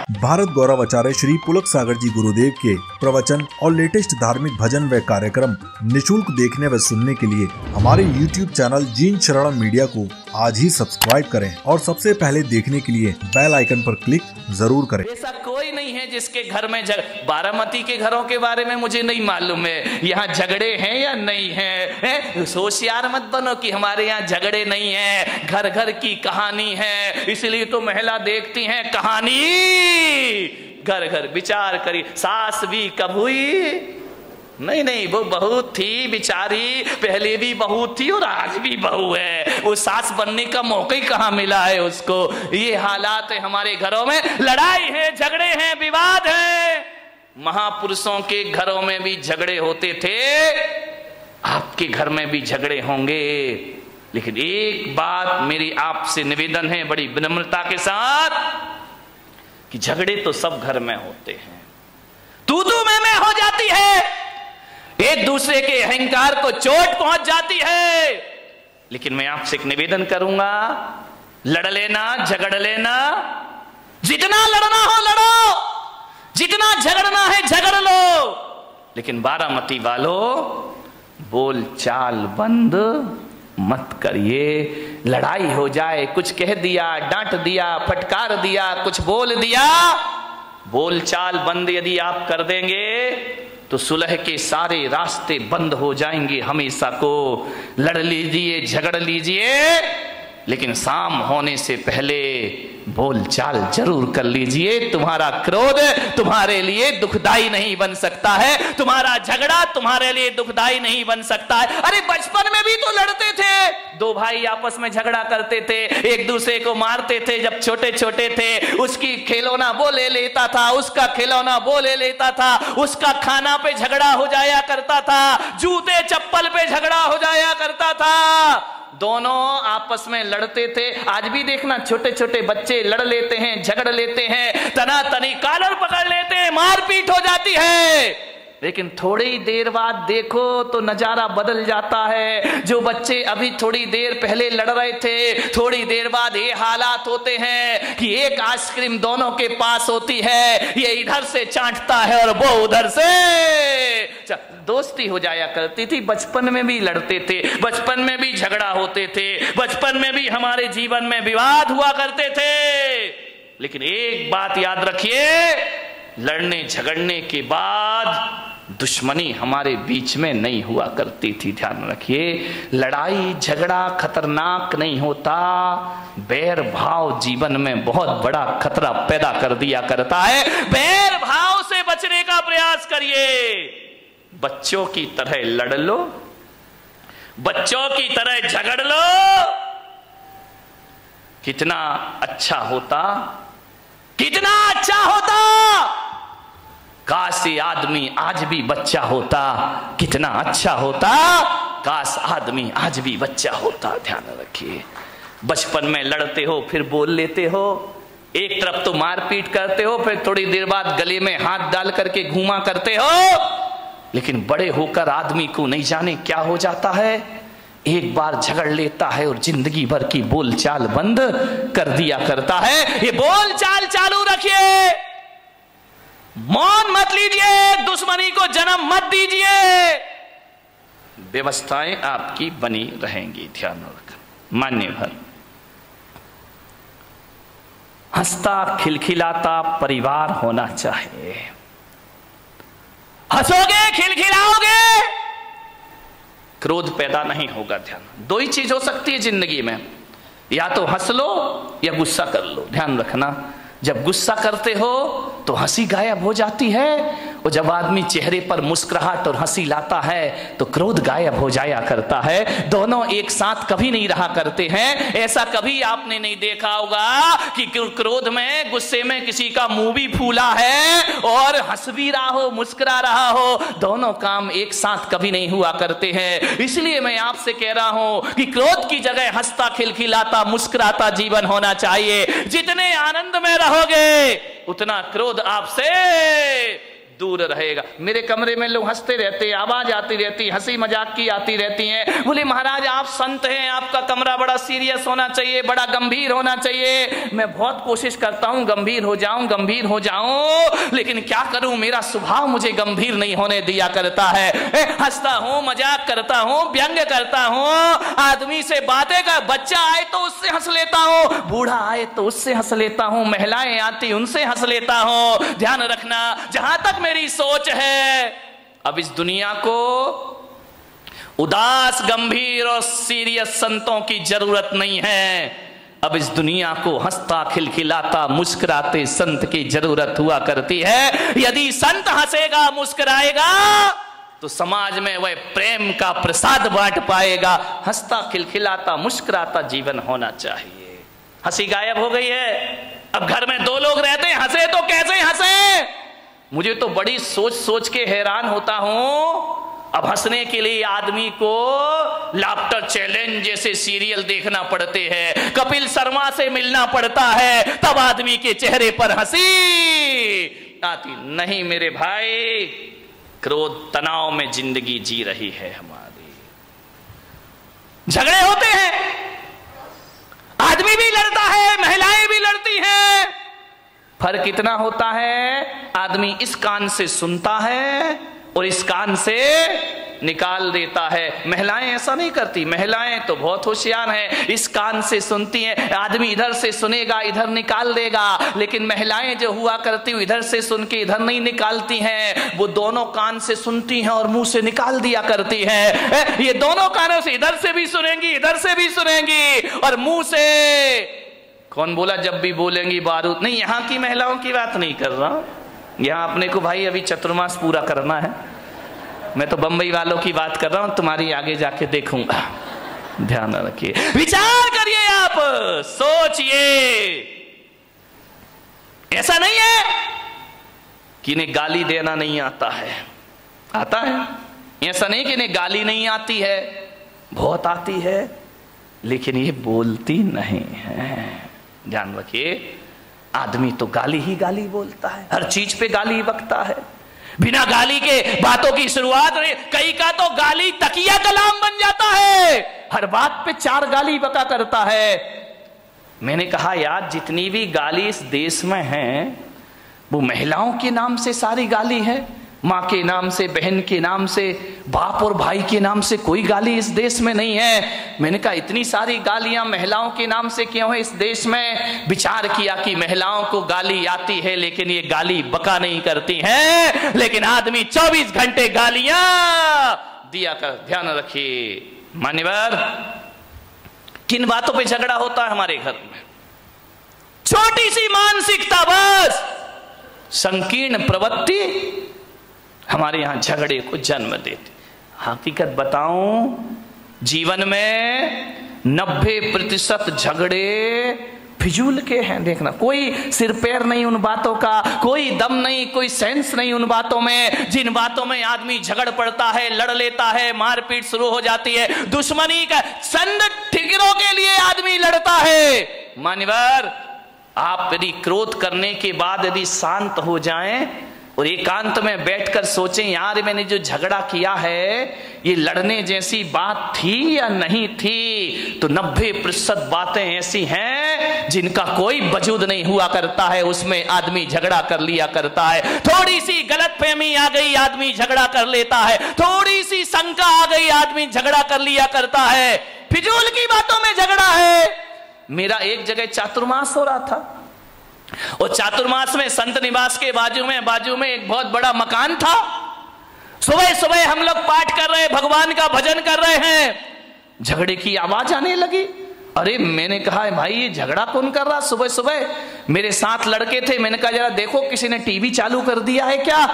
भारत गौरव आचार्य श्री पुलक सागर जी गुरुदेव के प्रवचन और लेटेस्ट धार्मिक भजन व कार्यक्रम निशुल्क देखने व सुनने के लिए हमारे YouTube चैनल जीन शरणम मीडिया को आज ही सब्सक्राइब करें और सबसे पहले देखने के लिए बेल आइकन पर क्लिक जरूर करें। ऐसा कोई नहीं है जिसके घर में बारामती के घरों के बारे में मुझे नहीं मालूम है, यहाँ झगड़े हैं या नहीं है। होशियार मत बनो कि हमारे यहाँ झगड़े नहीं है, घर घर की कहानी है, इसलिए तो महिला देखती हैं कहानी, घर घर विचार करी। सास भी कब हुई? नहीं, वो बहू थी बेचारी, पहले भी बहू थी और आज भी बहू है, वो सास बनने का मौका ही कहां मिला है उसको। ये हालात है हमारे घरों में, लड़ाई है, झगड़े हैं, विवाद है। महापुरुषों के घरों में भी झगड़े होते थे, आपके घर में भी झगड़े होंगे, लेकिन एक बात मेरी आपसे निवेदन है बड़ी विनम्रता के साथ कि झगड़े तो सब घर में होते हैं, तू मैं हो जाती है, एक दूसरे के अहंकार को चोट पहुंच जाती है, लेकिन मैं आपसे एक निवेदन करूंगा, लड़ लेना, झगड़ लेना, जितना लड़ना हो लड़ो, जितना झगड़ना है झगड़ लो, लेकिन बारामती वालों बोल चाल बंद मत करिए। लड़ाई हो जाए, कुछ कह दिया, डांट दिया, फटकार दिया, कुछ बोल दिया, बोल चाल बंद यदि आप कर देंगे तो सुलह के सारे रास्ते बंद हो जाएंगे हमेशा को। लड़ लीजिए, झगड़ लीजिए, लेकिन शाम होने से पहले बोल चाल जरूर कर लीजिए। तुम्हारा क्रोध तुम्हारे लिए दुखदाई नहीं बन सकता है, तुम्हारा झगड़ा तुम्हारे लिए दुखदाई नहीं बन सकता है। अरे बचपन में भी तो लड़ते थे, दो भाई आपस में झगड़ा करते थे, एक दूसरे को मारते थे जब छोटे छोटे थे, उसकी खिलौना वो ले लेता था, उसका खिलौना वो ले लेता था, उसका खाना पे झगड़ा हो जाया करता था, जूते चप्पल पे झगड़ा हो जाया करता था, दोनों आपस में लड़ते थे। आज भी देखना छोटे छोटे बच्चे लड़ लेते हैं, झगड़ लेते हैं, तना तनी कॉलर पकड़ लेते हैं, मारपीट हो जाती है, लेकिन थोड़ी देर बाद देखो तो नजारा बदल जाता है। जो बच्चे अभी थोड़ी देर पहले लड़ रहे थे, थोड़ी देर बाद ये हालात होते हैं कि एक आइसक्रीम दोनों के पास होती है, ये इधर से चाटता है और वो उधर से। दोस्ती हो जाया करती थी, बचपन में भी लड़ते थे, बचपन में भी झगड़ा होते थे, बचपन में भी हमारे जीवन में विवाद हुआ करते थे, लेकिन एक बात याद रखिए, लड़ने झगड़ने के बाद दुश्मनी हमारे बीच में नहीं हुआ करती थी। ध्यान रखिए, लड़ाई झगड़ा खतरनाक नहीं होता, बैर भाव जीवन में बहुत बड़ा खतरा पैदा कर दिया करता है। बैर भाव से बचने का प्रयास करिए, बच्चों की तरह लड़ लो, बच्चों की तरह झगड़ लो, कितना अच्छा होता, कितना अच्छा होता। काश ये आदमी आज भी बच्चा होता, कितना अच्छा होता, काश आदमी आज भी बच्चा होता। ध्यान रखिए, बचपन में लड़ते हो, फिर बोल लेते हो, एक तरफ तो मारपीट करते हो, फिर थोड़ी देर बाद गले में हाथ डाल करके घूमा करते हो, लेकिन बड़े होकर आदमी को नहीं जाने क्या हो जाता है, एक बार झगड़ लेता है और जिंदगी भर की बोलचाल बंद कर दिया करता है। ये बोलचाल चालू रखिए, मौन मत लीजिए, दुश्मनी को जन्म मत दीजिए, व्यवस्थाएं आपकी बनी रहेंगी। ध्यान रखना। मान्य भर हंसता खिलखिलाता परिवार होना चाहिए। हंसोगे, खिलखिलाओगे, क्रोध पैदा नहीं होगा। ध्यान, दो ही चीज हो सकती है जिंदगी में, या तो हंस लो या गुस्सा कर लो। ध्यान रखना, जब गुस्सा करते हो तो हंसी गायब हो जाती है, और जब आदमी चेहरे पर मुस्कुराहट और हंसी लाता है तो क्रोध गायब हो जाया करता है। दोनों एक साथ कभी नहीं रहा करते हैं। ऐसा कभी आपने नहीं देखा होगा कि क्रोध में, गुस्से में किसी का मुंह भी फूला है और हंस भी रहा हो, मुस्कुरा रहा हो, दोनों काम एक साथ कभी नहीं हुआ करते हैं। इसलिए मैं आपसे कह रहा हूं कि क्रोध की जगह हंसता खिलखिलाता मुस्कुराता जीवन होना चाहिए। जितने आनंद में रहोगे उतना क्रोध आपसे दूर रहेगा। मेरे कमरे में लोग हंसते रहते, आवाज आती रहती, हंसी मजाक की आती रहती है। बोले महाराज आप संत हैं, आपका कमरा बड़ा सीरियस होना चाहिए, बड़ा गंभीर होना चाहिए। मैं बहुत कोशिश करता हूं गंभीर हो जाऊं, लेकिन क्या करूं, मेरा स्वभाव मुझे गंभीर नहीं होने दिया करता है। हंसता हूं, मजाक करता हूं, व्यंग करता हूं, आदमी से बातें का, बच्चा आए तो उससे हंस लेता हूं, बूढ़ा आए तो उससे हंस लेता हूं, महिलाएं आती उनसे हंस लेता हूं। ध्यान रखना, जहां तक मेरी सोच है, अब इस दुनिया को उदास, गंभीर और सीरियस संतों की जरूरत नहीं है। अब इस दुनिया को हंसता, खिलखिलाता, मुस्कुराते संत की जरूरत हुआ करती है। यदि संत हंसेगा, मुस्कुराएगा तो समाज में वह प्रेम का प्रसाद बांट पाएगा। हंसता, खिलखिलाता, मुस्कुराता जीवन होना चाहिए। हंसी गायब हो गई है। अब घर में दो लोग रहते हैं, हंसे तो कैसे हंसे? मुझे तो बड़ी सोच सोच के हैरान होता हूं। अब हंसने के लिए आदमी को लाफ्टर चैलेंज जैसे सीरियल देखना पड़ते हैं, कपिल शर्मा से मिलना पड़ता है, तब आदमी के चेहरे पर हंसी आती। नहीं मेरे भाई, क्रोध तनाव में जिंदगी जी रही है हमारी। झगड़े होते हैं, आदमी भी लड़ता है, महिलाएं भी लड़ती हैं। फर्क इतना होता है, आदमी इस कान से सुनता है और इस कान से निकाल देता है। महिलाएं ऐसा नहीं करती, महिलाएं तो बहुत होशियार हैं, इस कान से सुनती हैं। आदमी इधर से सुनेगा, इधर निकाल देगा, लेकिन महिलाएं जो हुआ करती हैं इधर से सुन के इधर नहीं निकालती हैं, वो दोनों कान से सुनती हैं और मुंह से निकाल दिया करती हैं। ये दोनों कानों से, इधर से भी सुनेंगी, इधर से भी सुनेंगी और मुंह से। कौन बोला जब भी बोलेंगी बारूद? नहीं, यहाँ की महिलाओं की बात नहीं कर रहा, यहाँ अपने को भाई अभी चतुर्मास पूरा करना है। मैं तो बंबई वालों की बात कर रहा हूं, तुम्हारी आगे जाके देखूंगा। ध्यान रखिए, विचार करिए, आप सोचिए। ऐसा नहीं है कि इन्हें गाली देना नहीं आता है, आता है। ऐसा नहीं कि इन्हें गाली नहीं आती है, बहुत आती है, लेकिन ये बोलती नहीं है। ध्यान रखिए, आदमी तो गाली ही गाली बोलता है, हर चीज पे गाली बकता है, बिना गाली के बातों की शुरुआत नहीं। कई का तो गाली तकिया कलाम बन जाता है, हर बात पे 4 गाली बका करता है। मैंने कहा यार, जितनी भी गाली इस देश में है वो महिलाओं के नाम से सारी गाली है, माँ के नाम से, बहन के नाम से, बाप और भाई के नाम से कोई गाली इस देश में नहीं है। मैंने कहा इतनी सारी गालियां महिलाओं के नाम से क्यों है इस देश में? विचार किया कि महिलाओं को गाली आती है, लेकिन ये गाली बका नहीं करती हैं, लेकिन आदमी 24 घंटे गालियां दिया कर। ध्यान रखिए मान्यवर, किन बातों पे झगड़ा होता है हमारे घर में? छोटी सी मानसिकता, बस संकीर्ण प्रवृत्ति हमारे यहां झगड़े को जन्म देती। हकीकत बताऊं, जीवन में 90% झगड़े फिजूल के हैं। देखना, कोई सिर पैर नहीं उन बातों का, कोई दम नहीं, कोई सेंस नहीं उन बातों में। जिन बातों में आदमी झगड़ पड़ता है, लड़ लेता है, मारपीट शुरू हो जाती है, दुश्मनी का चंद ठिकरों के लिए आदमी लड़ता है। मान्यवर, आप यदि क्रोध करने के बाद यदि शांत हो जाएं और एकांत में बैठकर सोचें, यार मैंने जो झगड़ा किया है ये लड़ने जैसी बात थी या नहीं थी, तो 90% बातें ऐसी हैं जिनका कोई वजूद नहीं हुआ करता है, उसमें आदमी झगड़ा कर लिया करता है। थोड़ी सी गलतफहमी आ गई, आदमी झगड़ा कर लेता है, थोड़ी सी शंका आ गई, आदमी झगड़ा कर लिया करता है। फिजूल की बातों में झगड़ा है। मेरा एक जगह चातुर्मास हो रहा था, और चातुर्मास में संत निवास के बाजू में एक बहुत बड़ा मकान था। सुबह सुबह हम लोग पाठ कर रहे, भगवान का भजन कर रहे हैं, झगड़े की आवाज आने लगी। अरे मैंने कहा भाई ये झगड़ा कौन कर रहा सुबह सुबह? मेरे साथ लड़के थे, मैंने कहा जरा देखो किसी ने टीवी चालू कर दिया है क्या?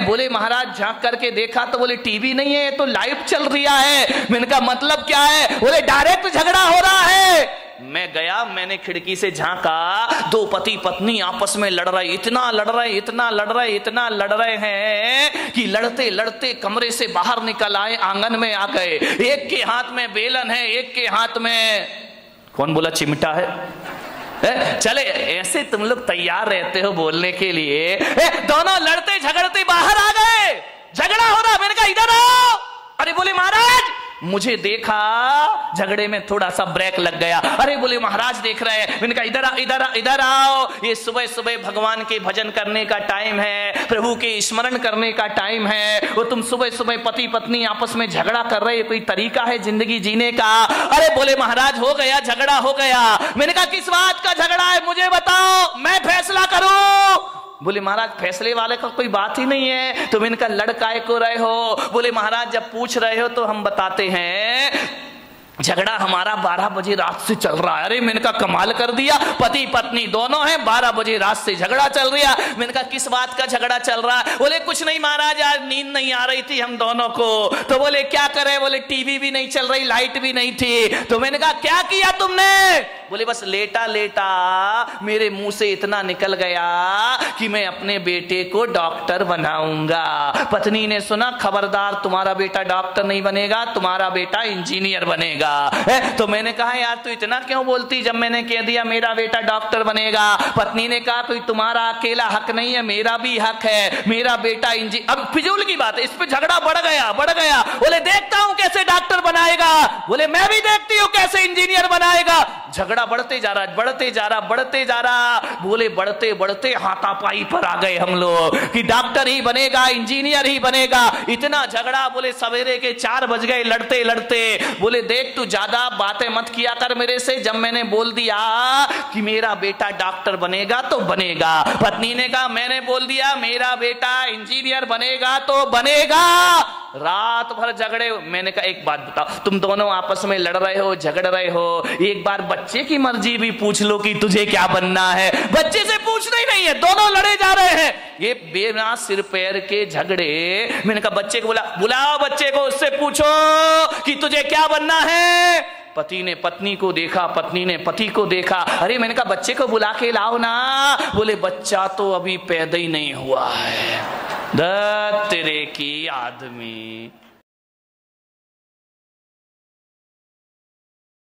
बोले महाराज झांक करके देखा तो बोले टीवी नहीं है, ये तो लाइव चल रहा है। मैंने कहा मतलब क्या है? बोले डायरेक्ट झगड़ा हो रहा है। मैं गया, मैंने खिड़की से झांका, 2 पति पत्नी आपस में लड़ रहे, इतना लड़ रहे हैं कि लड़ते लड़ते कमरे से बाहर निकल आए, आंगन में आ गए। एक के हाथ में बेलन है, एक के हाथ में, कौन बोला चिमटा है? चले ऐसे तुम लोग तैयार रहते हो बोलने के लिए। दोनों लड़ते झगड़ते बाहर आ गए, झगड़ा हो रहा, मैंने कहा इधर आओ। अरे बोले महाराज मुझे देखा, झगड़े में थोड़ा सा ब्रेक लग गया। अरे बोले महाराज देख रहे हैं। मैंने कहा इधर इधर इधर आओ, ये सुबह सुबह भगवान के भजन करने का टाइम है, प्रभु के स्मरण करने का टाइम है। वो तुम सुबह सुबह पति पत्नी आपस में झगड़ा कर रहे, कोई तरीका है जिंदगी जीने का? अरे बोले महाराज हो गया, झगड़ा हो गया। मैंने कहा किस बात का झगड़ा है मुझे बताओ, मैं फैसला करूं। बोले महाराज फैसले वाले का कोई बात ही नहीं है, तुम इनका लड़काए को रहे हो। बोले महाराज जब पूछ रहे हो तो हम बताते हैं, झगड़ा हमारा 12 बजे रात से चल रहा है। अरे मैंने कहा कमाल कर दिया, पति पत्नी दोनों हैं, 12 बजे रात से झगड़ा चल रहा। मैंने कहा किस बात का झगड़ा चल रहा है? बोले कुछ नहीं महाराज, आज नींद नहीं आ रही थी हम दोनों को। तो बोले क्या करे? बोले टीवी भी नहीं चल रही, लाइट भी नहीं थी। तो मैंने कहा क्या किया तुमने? बोले बस लेटा लेटा मेरे मुंह से इतना निकल गया कि मैं अपने बेटे को डॉक्टर बनाऊंगा। पत्नी ने सुना, खबरदार तुम्हारा बेटा डॉक्टर नहीं बनेगा, तुम्हारा बेटा इंजीनियर बनेगा। तो मैंने कहा यार तू इतना क्यों बोलती, जब मैंने कह दिया मेरा बेटा डॉक्टर बनेगा। पत्नी ने कहा कोई तुम्हारा अकेला हक नहीं है, मेरा भी हक है, मेरा बेटा अब फिजूल की बात है, इस पे झगड़ा बढ़ गया। बोले देखता हूं कैसे डॉक्टर बनाएगा। बोले मैं भी देखती हूं कैसे इंजीनियर बनाएगा। झगड़ा बढ़ते जा रहा। बोले बढ़ते बढ़ते हाथापाई पर आ गए हम लोग कि डॉक्टर ही बनेगा, इंजीनियर ही बनेगा। इतना झगड़ा, बोले सवेरे के 4 बज गए लड़ते लड़ते। बोले देख तू ज्यादा बातें मत किया कर मेरे से, जब मैंने बोल दिया कि मेरा बेटा डॉक्टर बनेगा तो बनेगा। पत्नी ने कहा मैंने बोल दिया मेरा बेटा इंजीनियर बनेगा तो बनेगा। रात भर झगड़े। मैंने कहा एक बात बताओ, तुम दोनों आपस में लड़ रहे हो, झगड़ रहे हो, एक बार बच्चे की मर्जी भी पूछ लो कि तुझे क्या बनना है। बच्चे से पूछना ही नहीं है, दोनों लड़े जा रहे हैं, ये बिना सिर पैर के झगड़े। मैंने कहा बच्चे को बुलाओ बच्चे को, उससे पूछो कि तुझे क्या बनना है। पति ने पत्नी को देखा, पत्नी ने पति को देखा। अरे मैंने कहा बच्चे को बुला के लाओ ना। बोले बच्चा तो अभी पैदा ही नहीं हुआ है। तेरे की आदमी।